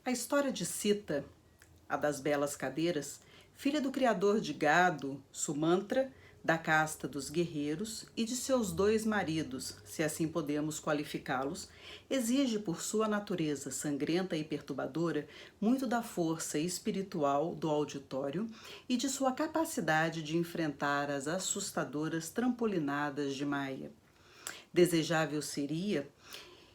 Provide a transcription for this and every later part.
A história de Sita, a das belas cadeiras, filha do criador de gado, Sumantra, da casta dos guerreiros, e de seus dois maridos, se assim podemos qualificá-los, exige por sua natureza sangrenta e perturbadora muito da força espiritual do auditório e de sua capacidade de enfrentar as assustadoras trampolinadas de Maia. Desejável seria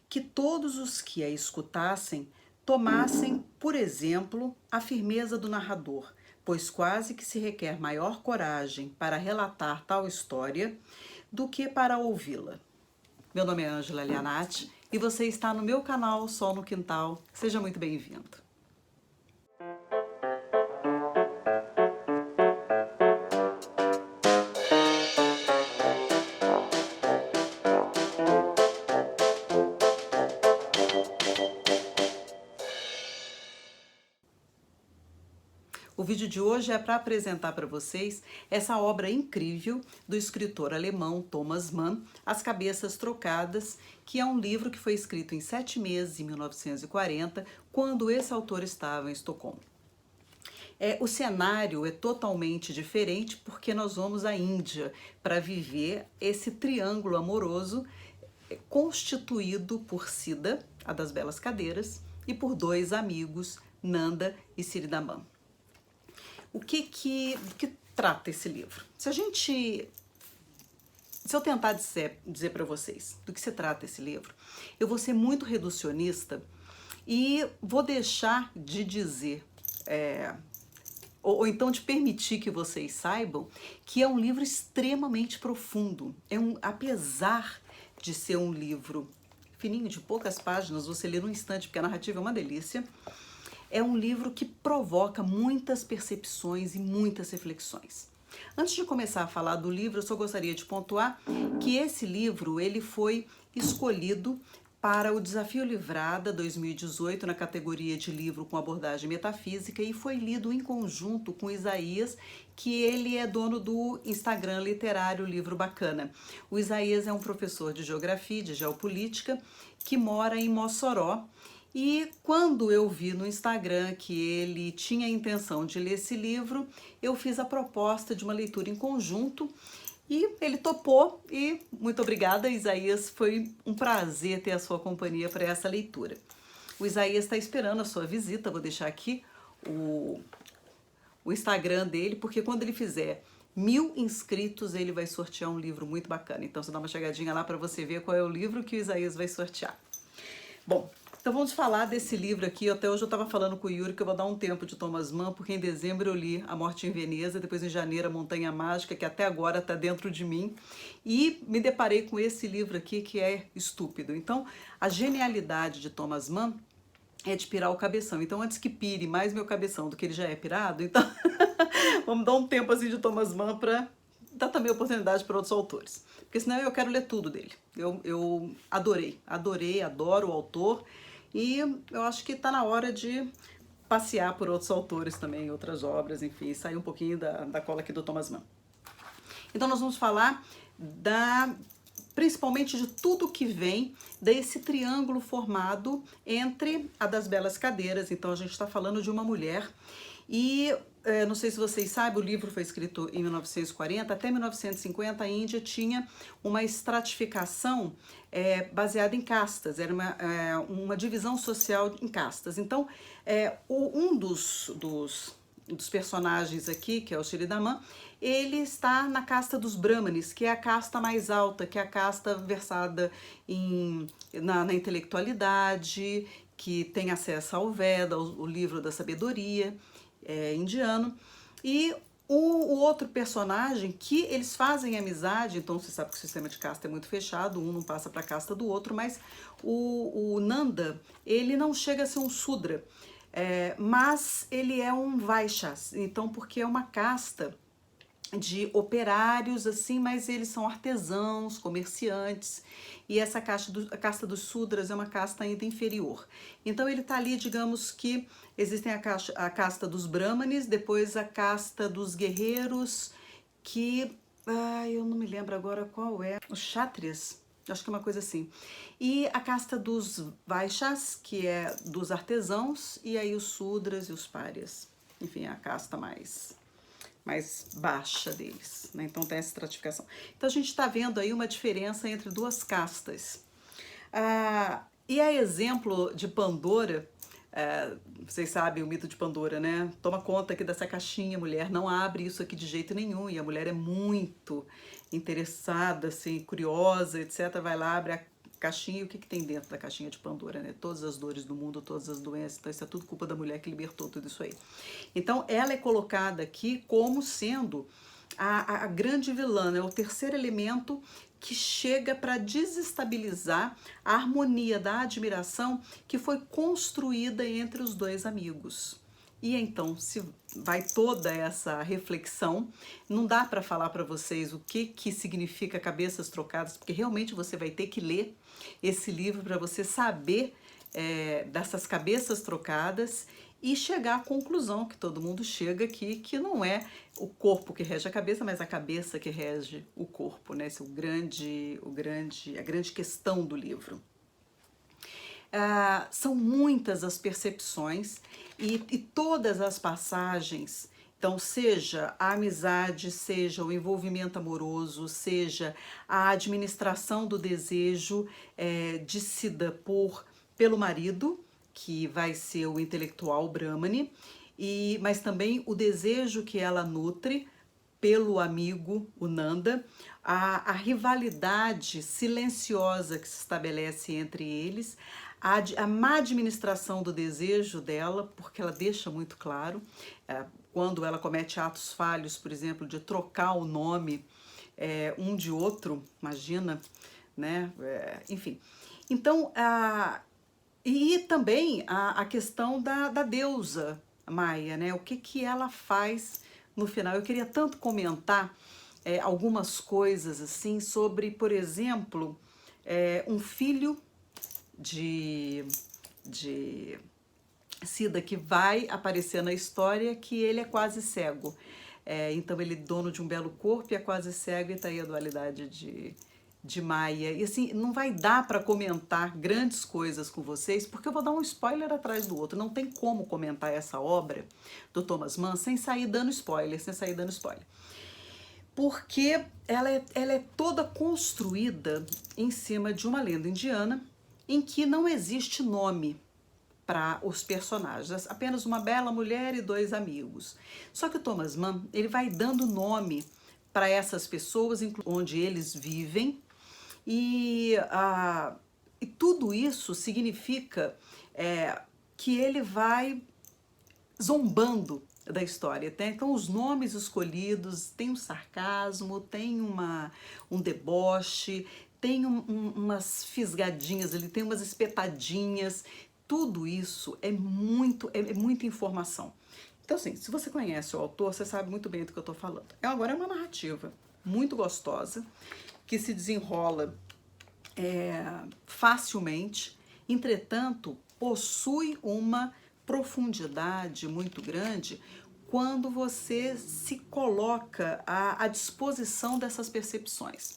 que todos os que a escutassem tomassem, por exemplo, a firmeza do narrador, pois quase que se requer maior coragem para relatar tal história do que para ouvi-la. Meu nome é Ângela Lianati e você está no meu canal Sol no Quintal. Seja muito bem-vindo. O vídeo de hoje é para apresentar para vocês essa obra incrível do escritor alemão Thomas Mann, As Cabeças Trocadas, que é um livro que foi escrito em 7 meses, em 1940, quando esse autor estava em Estocolmo. O cenário é totalmente diferente porque nós vamos à Índia para viver esse triângulo amoroso constituído por Sita, a das belas cadeiras, e por dois amigos, Nanda e Siridaman. O que trata esse livro? Se eu tentar dizer para vocês do que se trata esse livro, eu vou ser muito reducionista e vou deixar de dizer, ou então de permitir que vocês saibam que é um livro extremamente profundo. Apesar de ser um livro fininho, de poucas páginas, você lê num instante, porque a narrativa é uma delícia. É um livro que provoca muitas percepções e muitas reflexões. Antes de começar a falar do livro, eu só gostaria de pontuar que esse livro ele foi escolhido para o Desafio Livrada 2018 na categoria de livro com abordagem metafísica e foi lido em conjunto com Isaías, que ele é dono do Instagram literário Livro Bacana. O Isaías é um professor de geografia e de geopolítica que mora em Mossoró. E quando eu vi no Instagram que ele tinha a intenção de ler esse livro, eu fiz a proposta de uma leitura em conjunto e ele topou e muito obrigada, Isaías, foi um prazer ter a sua companhia para essa leitura. O Isaías está esperando a sua visita, vou deixar aqui o Instagram dele, porque quando ele fizer 1000 inscritos, ele vai sortear um livro muito bacana. Então você dá uma chegadinha lá para você ver qual é o livro que o Isaías vai sortear. Bom, então vamos falar desse livro aqui. Até hoje eu estava falando com o Yuri que eu vou dar um tempo de Thomas Mann, porque em dezembro eu li A Morte em Veneza, depois em janeiro A Montanha Mágica, que até agora está dentro de mim, e me deparei com esse livro aqui que é estúpido. Então, a genialidade de Thomas Mann é de pirar o cabeção. Então, antes que pire mais meu cabeção do que ele já é pirado, então vamos dar um tempo assim de Thomas Mann para dar também oportunidade para outros autores. Porque senão eu quero ler tudo dele. Eu adoro o autor. E eu acho que está na hora de passear por outros autores também, outras obras, enfim, sair um pouquinho da cola aqui do Thomas Mann. Então nós vamos falar principalmente de tudo que vem desse triângulo formado entre a das belas cadeiras. Então a gente está falando de uma mulher e não sei se vocês sabem, o livro foi escrito em 1940, até 1950 a Índia tinha uma estratificação baseada em castas, era uma divisão social em castas. Então, um dos personagens aqui, que é o Siridaman, ele está na casta dos Brahmanes, que é a casta mais alta, que é a casta versada na intelectualidade, que tem acesso ao Veda, o livro da sabedoria, indiano, e o outro personagem que eles fazem amizade, então você sabe que o sistema de casta é muito fechado, um não passa para a casta do outro, mas o Nanda, ele não chega a ser um Sudra, mas ele é um Vaishya, então porque é uma casta de operários, assim, mas eles são artesãos, comerciantes, e essa a casta dos Sudras é uma casta ainda inferior. Então ele está ali, digamos que existem a casta dos Brahmanes, depois a casta dos guerreiros, que eu não me lembro agora qual é, os Kshatriyas, Acho que é uma coisa assim. E a casta dos Vaixas, que é dos artesãos, e aí os Sudras e os Párias. Enfim, é a casta mais baixa deles, né? Então tem essa estratificação. Então a gente está vendo aí uma diferença entre duas castas. E a exemplo de Pandora, vocês sabem o mito de Pandora, né? Toma conta aqui dessa caixinha, mulher, não abre isso aqui de jeito nenhum. E a mulher é muito interessada, assim, curiosa, etc. Vai lá, abre a caixinha e o que, que tem dentro da caixinha de Pandora, né? Todas as dores do mundo, todas as doenças, então isso é tudo culpa da mulher que libertou tudo isso aí. Então ela é colocada aqui como sendo a grande vilã, é o terceiro elemento que chega para desestabilizar a harmonia da admiração que foi construída entre os dois amigos. E então se vai toda essa reflexão, não dá para falar para vocês o que significa cabeças trocadas, porque realmente você vai ter que ler esse livro para você saber dessas cabeças trocadas e chegar à conclusão que todo mundo chega aqui, que não é o corpo que rege a cabeça, mas a cabeça que rege o corpo, né? Esse é a grande questão do livro. São muitas as percepções e todas as passagens, então seja a amizade, seja o envolvimento amoroso, seja a administração do desejo dicida pelo marido, que vai ser o intelectual Brahmani, mas também o desejo que ela nutre pelo amigo, o Nanda, a rivalidade silenciosa que se estabelece entre eles, a má administração do desejo dela, porque ela deixa muito claro, quando ela comete atos falhos, por exemplo, de trocar o nome um de outro, imagina, né? Enfim. Então, e também a questão da deusa Maia, né? O que ela faz no final. Eu queria tanto comentar algumas coisas assim sobre, por exemplo, um filho de Sida que vai aparecer na história, que ele é quase cego. Então ele é dono de um belo corpo e é quase cego, e tá aí a dualidade de Maia. E assim, não vai dar para comentar grandes coisas com vocês, porque eu vou dar um spoiler atrás do outro. Não tem como comentar essa obra do Thomas Mann sem sair dando spoiler, Porque ela é toda construída em cima de uma lenda indiana em que não existe nome para os personagens, apenas uma bela mulher e dois amigos. Só que o Thomas Mann, ele vai dando nome para essas pessoas, onde eles vivem, e tudo isso significa que ele vai zombando da história. Então os nomes escolhidos tem um sarcasmo, tem um deboche, tem umas fisgadinhas ali, tem umas espetadinhas. Tudo isso é muita informação. Então, assim, se você conhece o autor, você sabe muito bem do que eu estou falando. Agora é uma narrativa muito gostosa, que se desenrola facilmente, entretanto, possui uma profundidade muito grande quando você se coloca à disposição dessas percepções.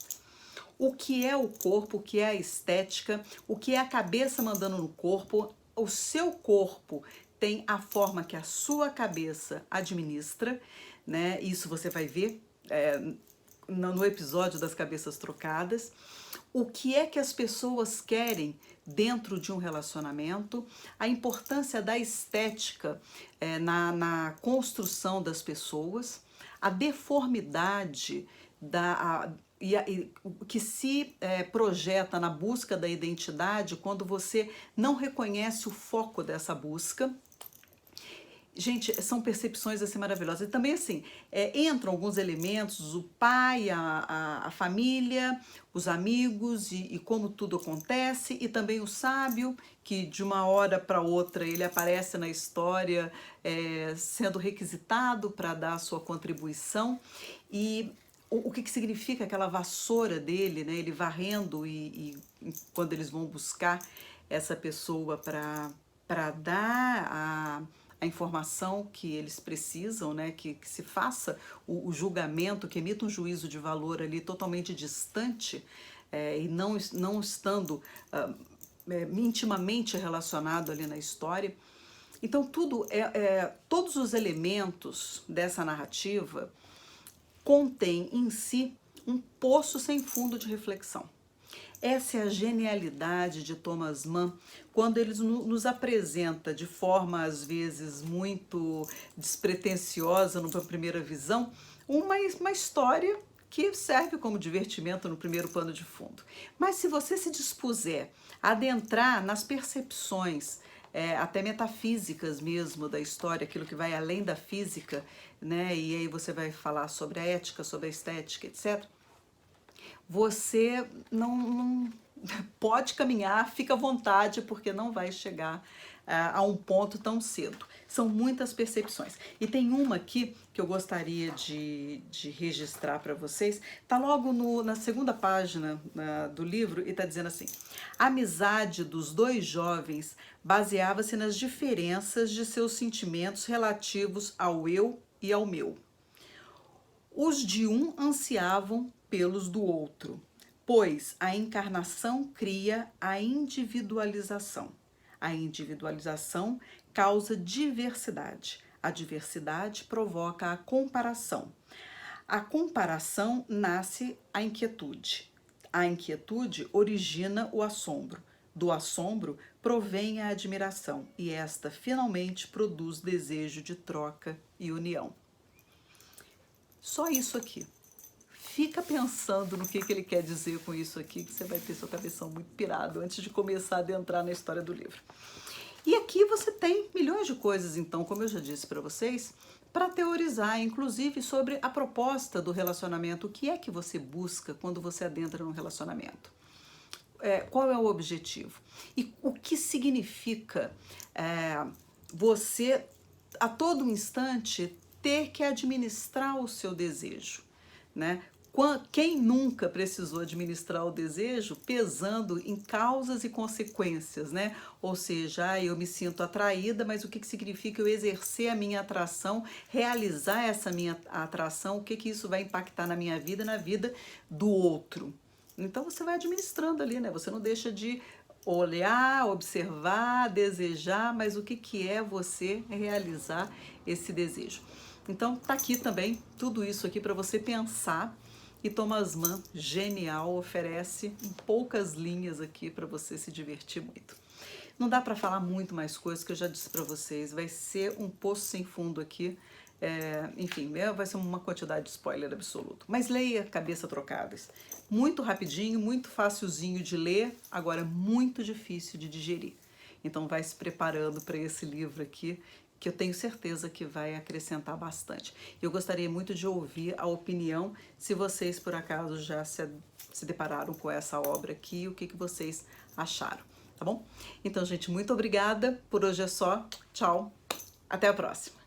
O que é o corpo, o que é a estética, o que é a cabeça mandando no corpo. O seu corpo tem a forma que a sua cabeça administra, né? Isso você vai ver no episódio das cabeças trocadas. O que é que as pessoas querem dentro de um relacionamento, a importância da estética na construção das pessoas, a deformidade o que se projeta na busca da identidade quando você não reconhece o foco dessa busca. Gente, são percepções assim maravilhosas. E também assim, entram alguns elementos, o pai, a família, os amigos e como tudo acontece, e também o sábio, que de uma hora para outra ele aparece na história sendo requisitado para dar a sua contribuição. E o que significa aquela vassoura dele, né? Ele varrendo e quando eles vão buscar essa pessoa para dar a informação que eles precisam, né? Que se faça o julgamento, que emita um juízo de valor ali totalmente distante e não estando intimamente relacionado ali na história. Então todos os elementos dessa narrativa contêm em si um poço sem fundo de reflexão. Essa é a genialidade de Thomas Mann, quando ele nos apresenta de forma, às vezes, muito despretensiosa numa primeira visão, uma história que serve como divertimento no primeiro pano de fundo. Mas se você se dispuser a adentrar nas percepções, até metafísicas mesmo da história, aquilo que vai além da física, né? E aí você vai falar sobre a ética, sobre a estética, etc., você não pode caminhar, fica à vontade, porque não vai chegar a um ponto tão cedo. São muitas percepções. E tem uma aqui que eu gostaria de registrar para vocês. Está logo na segunda página do livro e está dizendo assim: a amizade dos dois jovens baseava-se nas diferenças de seus sentimentos relativos ao eu e ao meu. Os de um ansiavam pelos do outro, pois a encarnação cria a individualização. A individualização causa diversidade. A diversidade provoca a comparação. A comparação nasce a inquietude. A inquietude origina o assombro. Do assombro provém a admiração e esta finalmente produz desejo de troca e união. Só isso aqui. Fica pensando no que ele quer dizer com isso aqui, que você vai ter sua cabeção muito pirado antes de começar a adentrar na história do livro. E aqui você tem milhões de coisas, então, como eu já disse para vocês, para teorizar, inclusive, sobre a proposta do relacionamento. O que é que você busca quando você adentra num relacionamento? Qual é o objetivo? E o que significa você, a todo instante, ter que administrar o seu desejo, né? Quem nunca precisou administrar o desejo pesando em causas e consequências, né? Ou seja, eu me sinto atraída, mas o que significa eu exercer a minha atração, realizar essa minha atração, o que isso vai impactar na minha vida e na vida do outro? Então você vai administrando ali, né? Você não deixa de olhar, observar, desejar, mas o que é você realizar esse desejo? Então tá aqui também tudo isso aqui para você pensar. E Thomas Mann, genial, oferece em poucas linhas aqui para você se divertir muito. Não dá para falar muito mais coisas que eu já disse para vocês. Vai ser um poço sem fundo aqui. Enfim, vai ser uma quantidade de spoiler absoluto. Mas leia Cabeça Trocadas. Muito rapidinho, muito facilzinho de ler, agora muito difícil de digerir. Então vai se preparando para esse livro aqui, que eu tenho certeza que vai acrescentar bastante. Eu gostaria muito de ouvir a opinião, se vocês por acaso já se depararam com essa obra aqui, o que vocês acharam, tá bom? Então, gente, muito obrigada, por hoje é só, tchau, até a próxima.